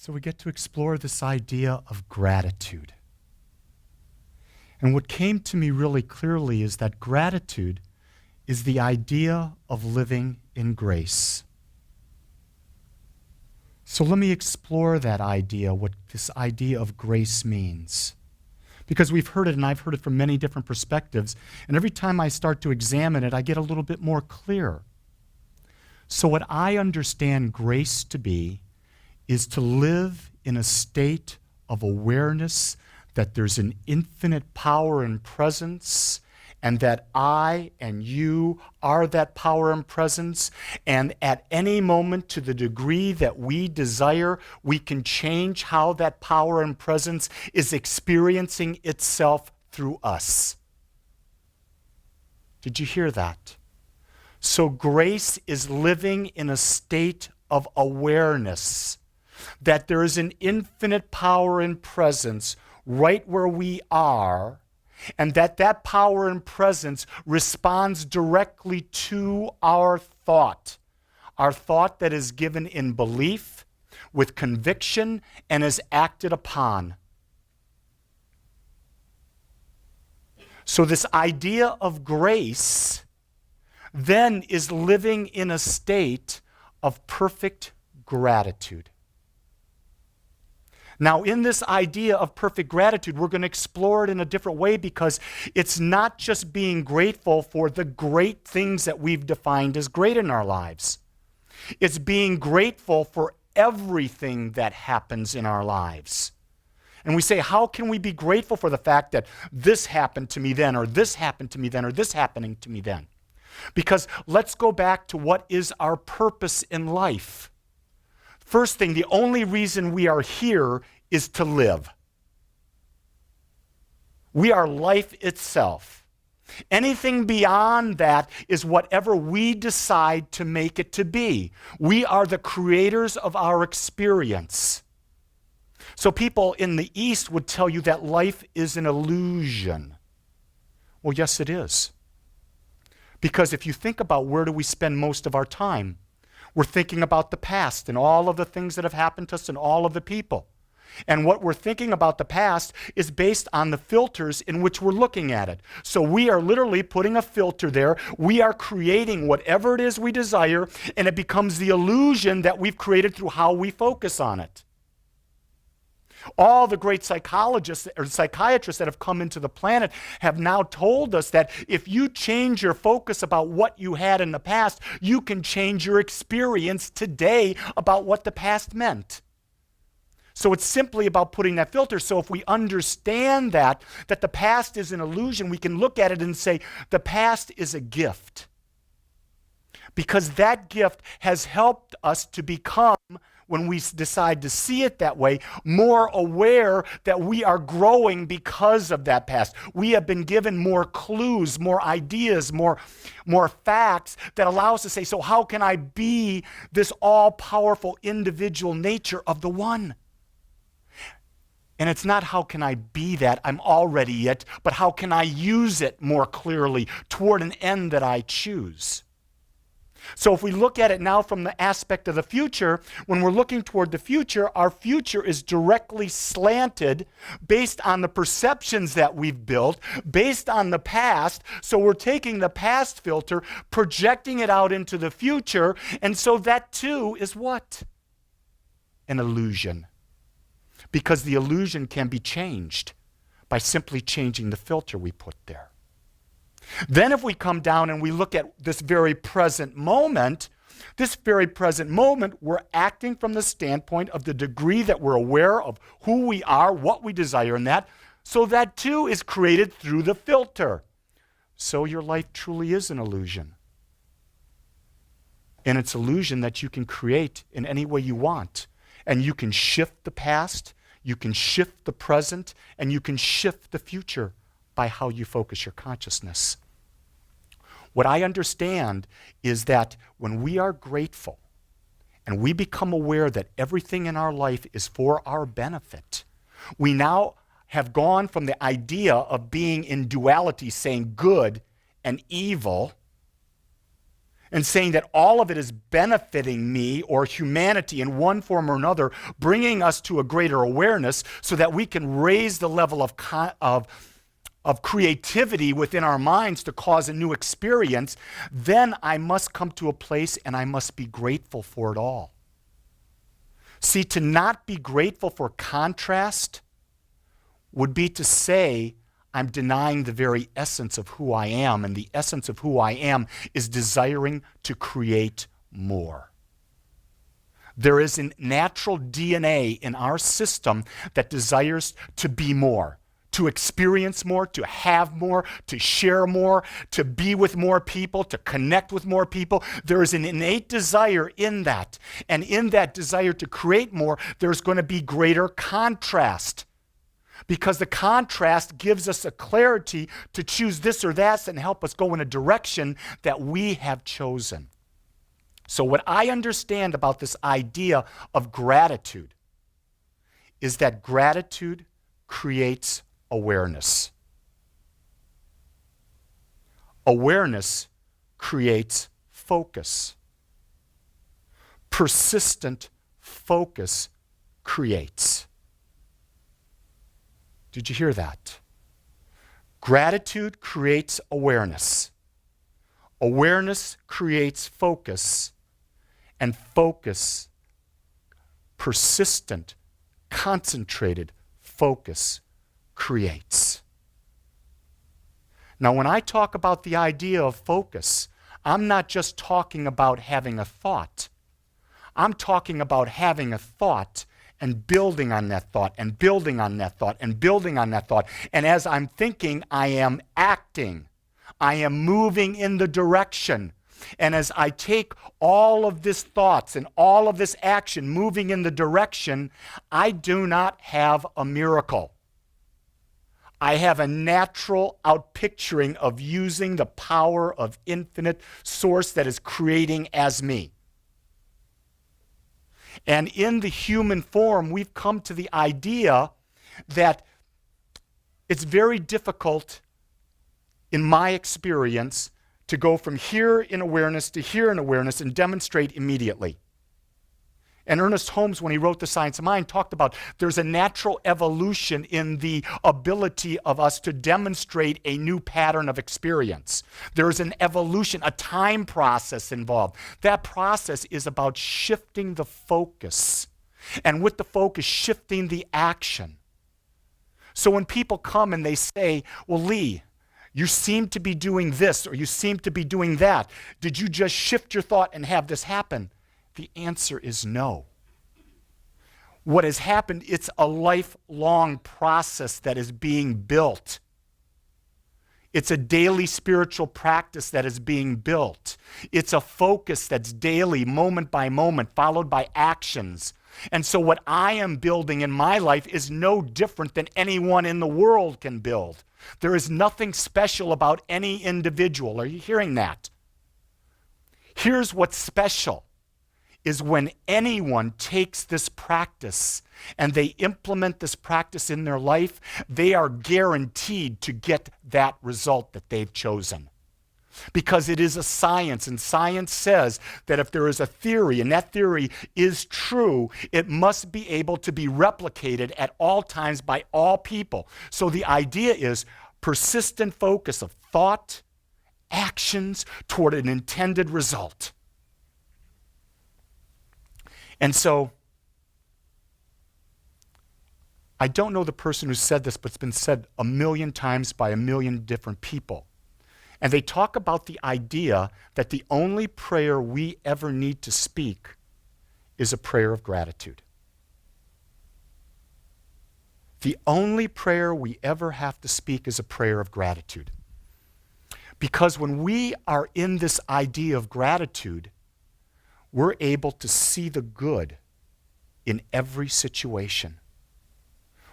So we get to explore this idea of gratitude. And what came to me really clearly is that gratitude is the idea of living in grace. So let me explore that idea, what this idea of grace means. Because we've heard it, and I've heard it from many different perspectives, and every time I start to examine it, I get a little bit more clear. So what I understand grace to be is to live in a state of awareness that there's an infinite power and presence, and that I and you are that power and presence, and at any moment, to the degree that we desire, we can change how that power and presence is experiencing itself through us. Did you hear that? So grace is living in a state of awareness that there is an infinite power and presence right where we are, and that power and presence responds directly to our thought that is given in belief, with conviction, and is acted upon. So this idea of grace then is living in a state of perfect gratitude. Now, in this idea of perfect gratitude, we're going to explore it in a different way, because it's not just being grateful for the great things that we've defined as great in our lives. It's being grateful for everything that happens in our lives. And we say, how can we be grateful for the fact that this happened to me then, or this happened to me then, or this happening to me then? Because let's go back to what is our purpose in life. First thing, the only reason we are here is to live. We are life itself. Anything beyond that is whatever we decide to make it to be. We are the creators of our experience. So people in the East would tell you that life is an illusion. Well, yes, it is. Because if you think about where do we spend most of our time, we're thinking about the past and all of the things that have happened to us and all of the people. And what we're thinking about the past is based on the filters in which we're looking at it. So we are literally putting a filter there. We are creating whatever it is we desire, and it becomes the illusion that we've created through how we focus on it. All the great psychologists or psychiatrists that have come into the planet have now told us that if you change your focus about what you had in the past, you can change your experience today about what the past meant. So it's simply about putting that filter. So if we understand that the past is an illusion, we can look at it and say the past is a gift. Because that gift has helped us to become, when we decide to see it that way, more aware that we are growing because of that past. We have been given more clues, more ideas, more facts that allow us to say, so how can I be this all-powerful individual nature of the one? And it's not how can I be that, I'm already it, but how can I use it more clearly toward an end that I choose? So if we look at it now from the aspect of the future, when we're looking toward the future, our future is directly slanted based on the perceptions that we've built, based on the past. So we're taking the past filter, projecting it out into the future, and so that too is what? An illusion. Because the illusion can be changed by simply changing the filter we put there. Then if we come down and we look at this very present moment, we're acting from the standpoint of the degree that we're aware of who we are, what we desire in that. So that too is created through the filter. So your life truly is an illusion. And it's an illusion that you can create in any way you want. And you can shift the past, you can shift the present, and you can shift the future by how you focus your consciousness. What I understand is that when we are grateful and we become aware that everything in our life is for our benefit, we now have gone from the idea of being in duality, saying good and evil, and saying that all of it is benefiting me or humanity in one form or another, bringing us to a greater awareness so that we can raise the level of creativity within our minds to cause a new experience, then I must come to a place and I must be grateful for it all. See, to not be grateful for contrast would be to say I'm denying the very essence of who I am, and the essence of who I am is desiring to create more. There is a natural DNA in our system that desires to be more, to experience more, to have more, to share more, to be with more people, to connect with more people. There is an innate desire in that. And in that desire to create more, there's going to be greater contrast. Because the contrast gives us a clarity to choose this or that and help us go in a direction that we have chosen. So what I understand about this idea of gratitude is that gratitude creates awareness. Awareness creates focus. Persistent focus creates. Did you hear that? Gratitude creates awareness. Awareness creates focus. And focus, persistent, concentrated focus creates. Now, when I talk about the idea of focus, I'm not just talking about having a thought. I'm talking about having a thought and building on that thought and building on that thought and building on that thought. And as I'm thinking, I am acting. I am moving in the direction. And as I take all of this thoughts and all of this action moving in the direction, I do not have a miracle. I have a natural outpicturing of using the power of infinite source that is creating as me. And in the human form, we've come to the idea that it's very difficult, in my experience, to go from here in awareness to here in awareness and demonstrate immediately. And Ernest Holmes, when he wrote The Science of Mind, talked about there's a natural evolution in the ability of us to demonstrate a new pattern of experience. There's an evolution, a time process involved. That process is about shifting the focus, and with the focus, shifting the action. So when people come and they say, well, Lee, you seem to be doing this or you seem to be doing that. Did you just shift your thought and have this happen? The answer is no. What has happened, it's a lifelong process that is being built. It's a daily spiritual practice that is being built. It's a focus that's daily, moment by moment, followed by actions. And so what I am building in my life is no different than anyone in the world can build. There is nothing special about any individual. Are you hearing that? Here's what's special, is when anyone takes this practice and they implement this practice in their life, they are guaranteed to get that result that they've chosen. Because it is a science, and science says that if there is a theory, and that theory is true, it must be able to be replicated at all times by all people. So the idea is persistent focus of thought, actions toward an intended result. And so, I don't know the person who said this, but it's been said 1,000,000 times by 1,000,000 different people. And they talk about the idea that the only prayer we ever need to speak is a prayer of gratitude. The only prayer we ever have to speak is a prayer of gratitude. Because when we are in this idea of gratitude, we're able to see the good in every situation.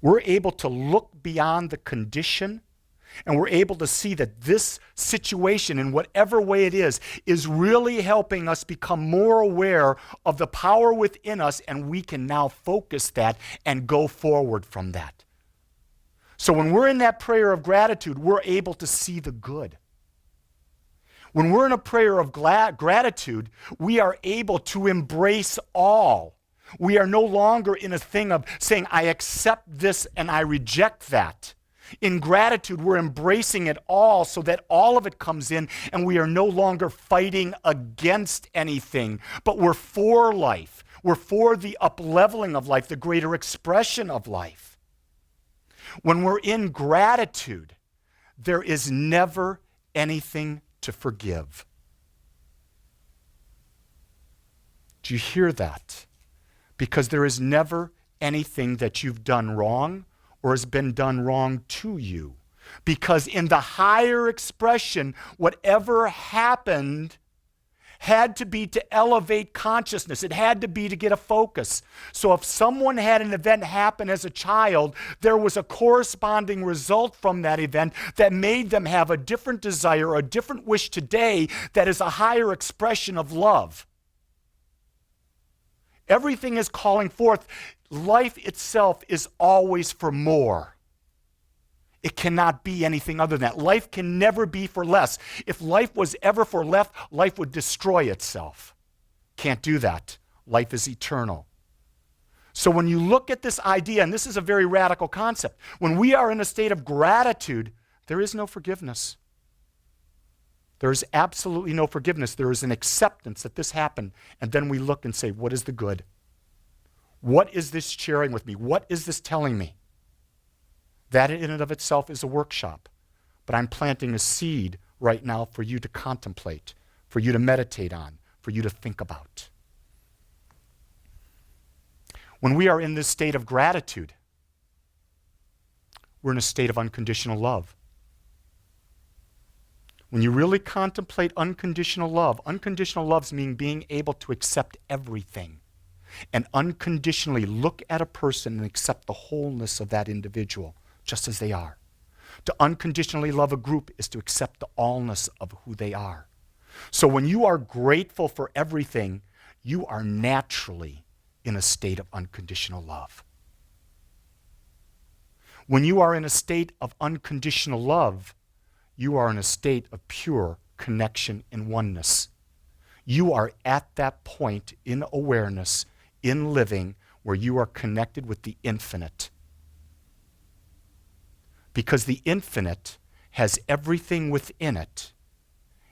We're able to look beyond the condition, and we're able to see that this situation, in whatever way it is really helping us become more aware of the power within us, and we can now focus that and go forward from that. So when we're in that prayer of gratitude, we're able to see the good. When we're in a prayer of gratitude, we are able to embrace all. We are no longer in a thing of saying, I accept this and I reject that. In gratitude, we're embracing it all so that all of it comes in, and we are no longer fighting against anything, but we're for life. We're for the up-leveling of life, the greater expression of life. When we're in gratitude, there is never anything to forgive. Do you hear that? Because there is never anything that you've done wrong or has been done wrong to you. Because in the higher expression, whatever happened had to be to elevate consciousness. It had to be to get a focus. So if someone had an event happen as a child, there was a corresponding result from that event that made them have a different desire, a different wish today that is a higher expression of love. Everything is calling forth. Life itself is always for more. It cannot be anything other than that. Life can never be for less. If life was ever for less, life would destroy itself. Can't do that. Life is eternal. So when you look at this idea, and this is a very radical concept, when we are in a state of gratitude, there is no forgiveness. There is absolutely no forgiveness. There is an acceptance that this happened, and then we look and say, what is the good? What is this sharing with me? What is this telling me? That in and of itself is a workshop. But I'm planting a seed right now for you to contemplate, for you to meditate on, for you to think about. When we are in this state of gratitude, we're in a state of unconditional love. When you really contemplate unconditional love means being able to accept everything and unconditionally look at a person and accept the wholeness of that individual just as they are. To unconditionally love a group is to accept the allness of who they are. So when you are grateful for everything, you are naturally in a state of unconditional love. When you are in a state of unconditional love, you are in a state of pure connection and oneness. You are at that point in awareness, in living, where you are connected with the infinite. Because the infinite has everything within it,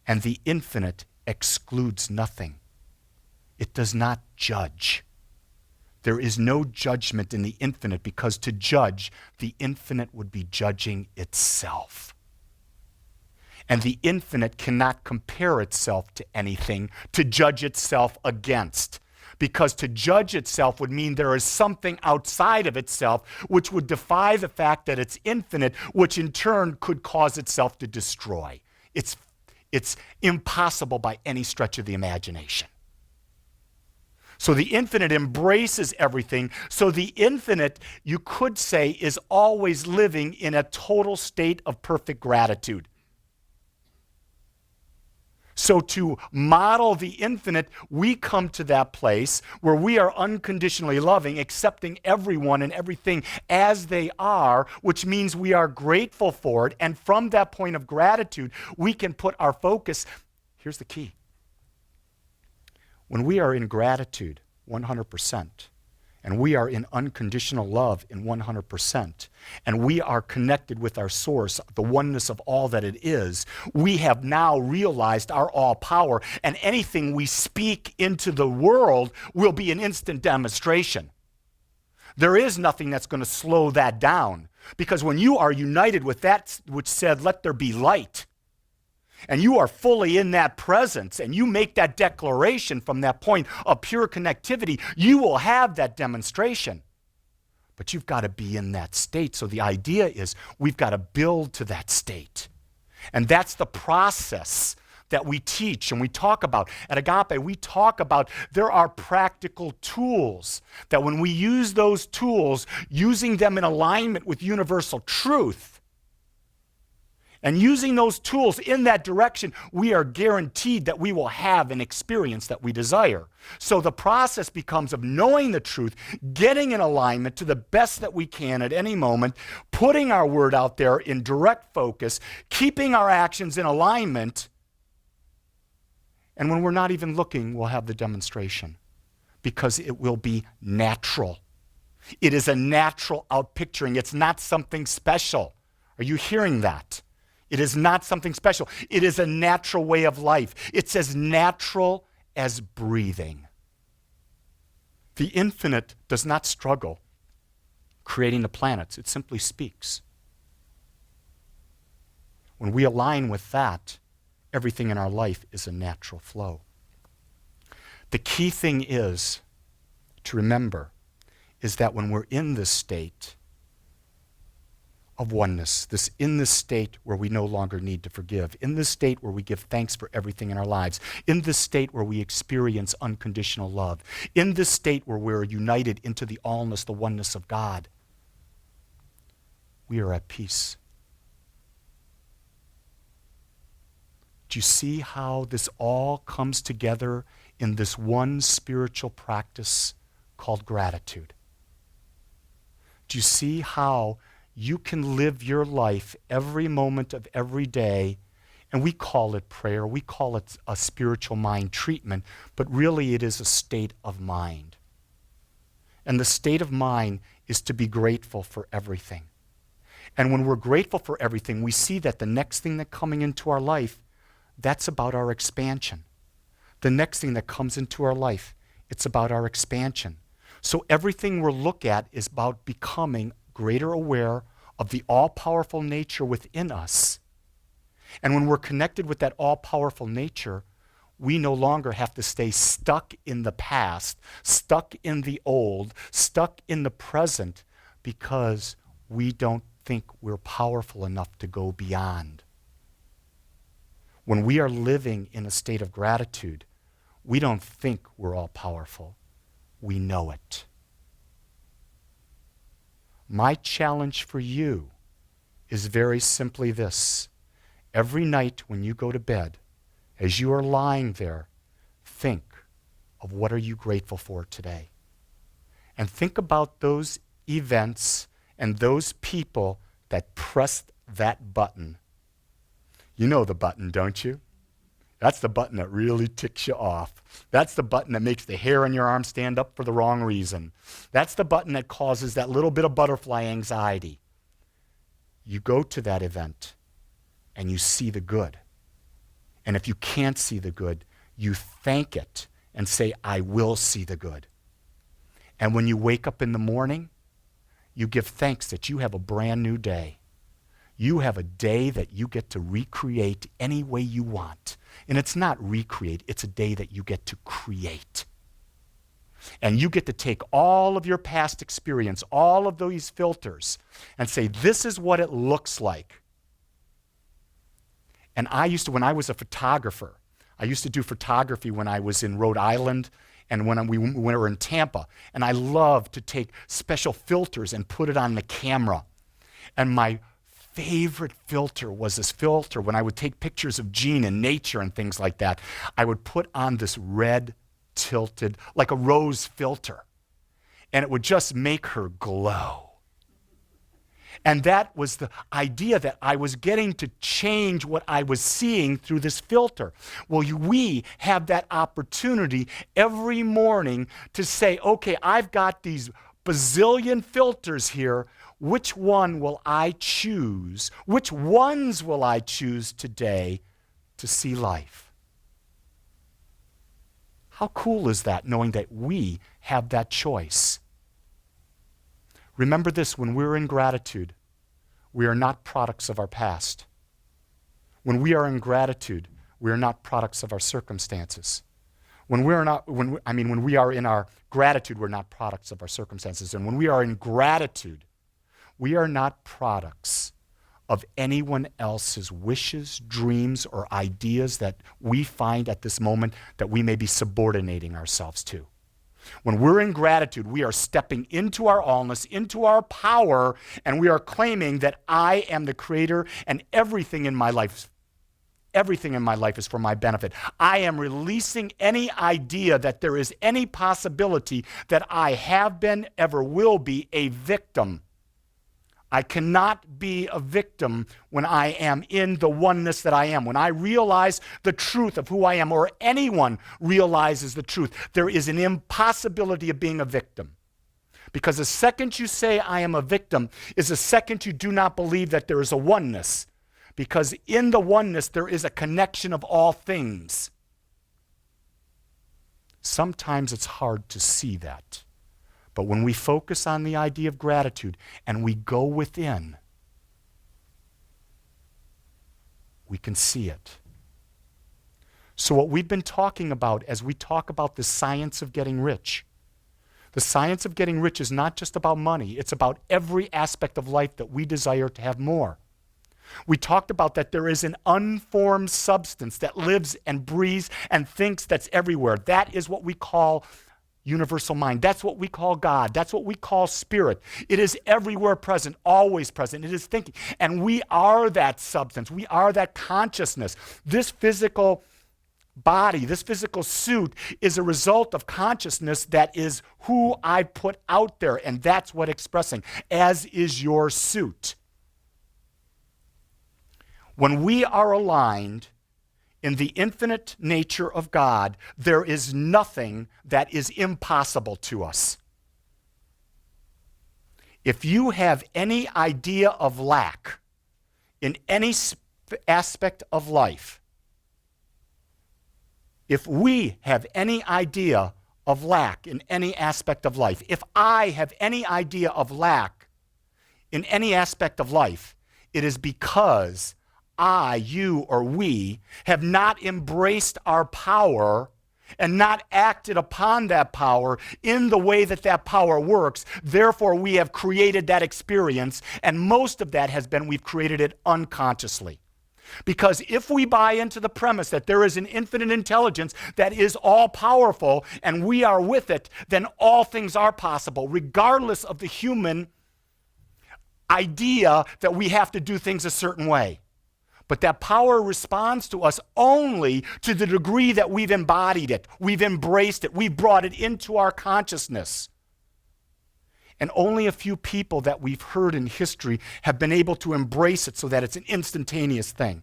and the infinite excludes nothing. It does not judge. There is no judgment in the infinite, because to judge, the infinite would be judging itself. And the infinite cannot compare itself to anything to judge itself against. Because to judge itself would mean there is something outside of itself which would defy the fact that it's infinite, which in turn could cause itself to destroy. It's impossible by any stretch of the imagination. So the infinite embraces everything. So the infinite, you could say, is always living in a total state of perfect gratitude. So to model the infinite, we come to that place where we are unconditionally loving, accepting everyone and everything as they are, which means we are grateful for it. And from that point of gratitude, we can put our focus. Here's the key. When we are in gratitude 100%, and we are in unconditional love in 100%, and we are connected with our source, the oneness of all that it is, we have now realized our all power, and anything we speak into the world will be an instant demonstration. There is nothing that's going to slow that down, because when you are united with that which said, let there be light, and you are fully in that presence, and you make that declaration from that point of pure connectivity, you will have that demonstration. But you've got to be in that state. So the idea is we've got to build to that state. And that's the process that we teach and we talk about. At Agape, we talk about there are practical tools that when we use those tools, using them in alignment with universal truth, and using those tools in that direction, we are guaranteed that we will have an experience that we desire. So the process becomes of knowing the truth, getting in alignment to the best that we can at any moment, putting our word out there in direct focus, keeping our actions in alignment, And when we're not even looking, we'll have the demonstration because it will be natural. It is a natural outpicturing. It's not something special. Are you hearing that? It is not something special. It is a natural way of life. It's as natural as breathing. The infinite does not struggle creating the planets. It simply speaks. When we align with that, everything in our life is a natural flow. The key thing is to remember is that when we're in this state of oneness, in this state where we no longer need to forgive, in this state where we give thanks for everything in our lives, in this state where we experience unconditional love, in this state where we're united into the allness, the oneness of God, we are at peace. Do you see how this all comes together in this one spiritual practice called gratitude? Do you see how you can live your life every moment of every day, and we call it prayer, we call it a spiritual mind treatment, but really it is a state of mind. And the state of mind is to be grateful for everything. And when we're grateful for everything, we see that the next thing that's coming into our life, that's about our expansion. The next thing that comes into our life, it's about our expansion. So everything we'll look at is about becoming greater aware of the all-powerful nature within us. And when we're connected with that all-powerful nature, we no longer have to stay stuck in the past, stuck in the old, stuck in the present, because we don't think we're powerful enough to go beyond. When we are living in a state of gratitude, we don't think we're all powerful. We know it. My challenge for you is very simply this. Every night when you go to bed, as you are lying there, think of what are you grateful for today. And think about those events and those people that pressed that button. You know the button, don't you? That's the button that really ticks you off. That's the button that makes the hair on your arm stand up for the wrong reason. That's the button that causes that little bit of butterfly anxiety. You go to that event and you see the good. And if you can't see the good, you thank it and say, I will see the good. And when you wake up in the morning, you give thanks that you have a brand new day. You have a day that you get to recreate any way you want. And it's not recreate, it's a day that you get to create. And you get to take all of your past experience, all of these filters, and say, this is what it looks like. And when I was a photographer, I used to do photography when I was in Rhode Island and when we were in Tampa. And I loved to take special filters and put it on the camera. And my favorite filter was this filter when I would take pictures of Jean in nature and things like that. I would put on this red tilted, like a rose filter, and it would just make her glow. And that was the idea, that I was getting to change what I was seeing through this filter. Well, we have that opportunity every morning to say, okay, I've got these bazillion filters here. Which one will I choose? Which ones will I choose today to see life? How cool is that, knowing that we have that choice? Remember this, when we're in gratitude, we are not products of our past. When we are in gratitude, we are not products of our circumstances. When we are in our gratitude, we're not products of our circumstances. And when we are in gratitude, we are not products of anyone else's wishes, dreams, or ideas that we find at this moment that we may be subordinating ourselves to. When we're in gratitude, we are stepping into our allness, into our power, and we are claiming that I am the creator and everything in my life is for my benefit. I am releasing any idea that there is any possibility that I have been, ever will be, a victim. I cannot be a victim when I am in the oneness that I am. When I realize the truth of who I am, or anyone realizes the truth, there is an impossibility of being a victim. Because the second you say I am a victim is the second you do not believe that there is a oneness. Because in the oneness there is a connection of all things. Sometimes it's hard to see that. But when we focus on the idea of gratitude and we go within, we can see it. So what we've been talking about as we talk about the science of getting rich, the science of getting rich is not just about money. It's about every aspect of life that we desire to have more. We talked about that there is an unformed substance that lives and breathes and thinks that's everywhere. That is what we call universal mind. That's what we call God. That's what we call spirit. It is everywhere present, always present. It is thinking. And we are that substance. We are that consciousness. This physical body, this physical suit is a result of consciousness that is who I put out there, and that's what expressing, as is your suit. When we are aligned in the infinite nature of God, there is nothing that is impossible to us. If you have any idea of lack in any aspect of life, if we have any idea of lack in any aspect of life, if I have any idea of lack in any aspect of life, it is because I, you, or we have not embraced our power and not acted upon that power in the way that that power works. Therefore, we have created that experience, and most of that has been we've created it unconsciously. Because if we buy into the premise that there is an infinite intelligence that is all-powerful and we are with it, then all things are possible, regardless of the human idea that we have to do things a certain way. But that power responds to us only to the degree that we've embodied it, we've embraced it, we've brought it into our consciousness. And only a few people that we've heard in history have been able to embrace it so that it's an instantaneous thing.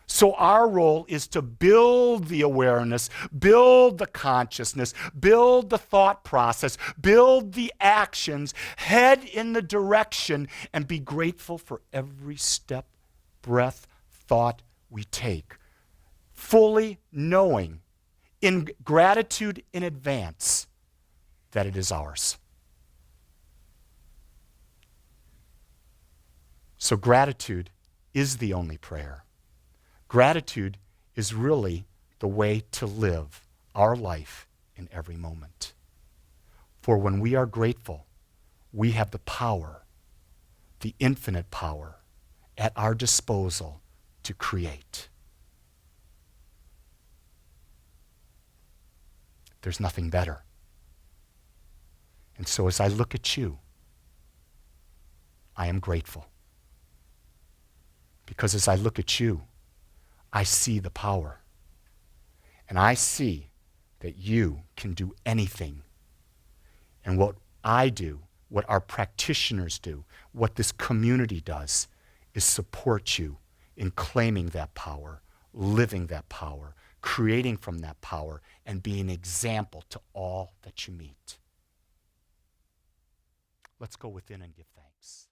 So our role is to build the awareness, build the consciousness, build the thought process, build the actions, head in the direction, and be grateful for every step, breath, thought we take. Fully knowing, in gratitude in advance, that it is ours. So gratitude is the only prayer. Gratitude is really the way to live our life in every moment. For when we are grateful, we have the power, the infinite power, at our disposal to create. There's nothing better. And so as I look at you, I am grateful. Because as I look at you, I see the power. And I see that you can do anything. And what I do, what our practitioners do, what this community does, is support you in claiming that power, living that power, creating from that power, and being an example to all that you meet. Let's go within and give thanks.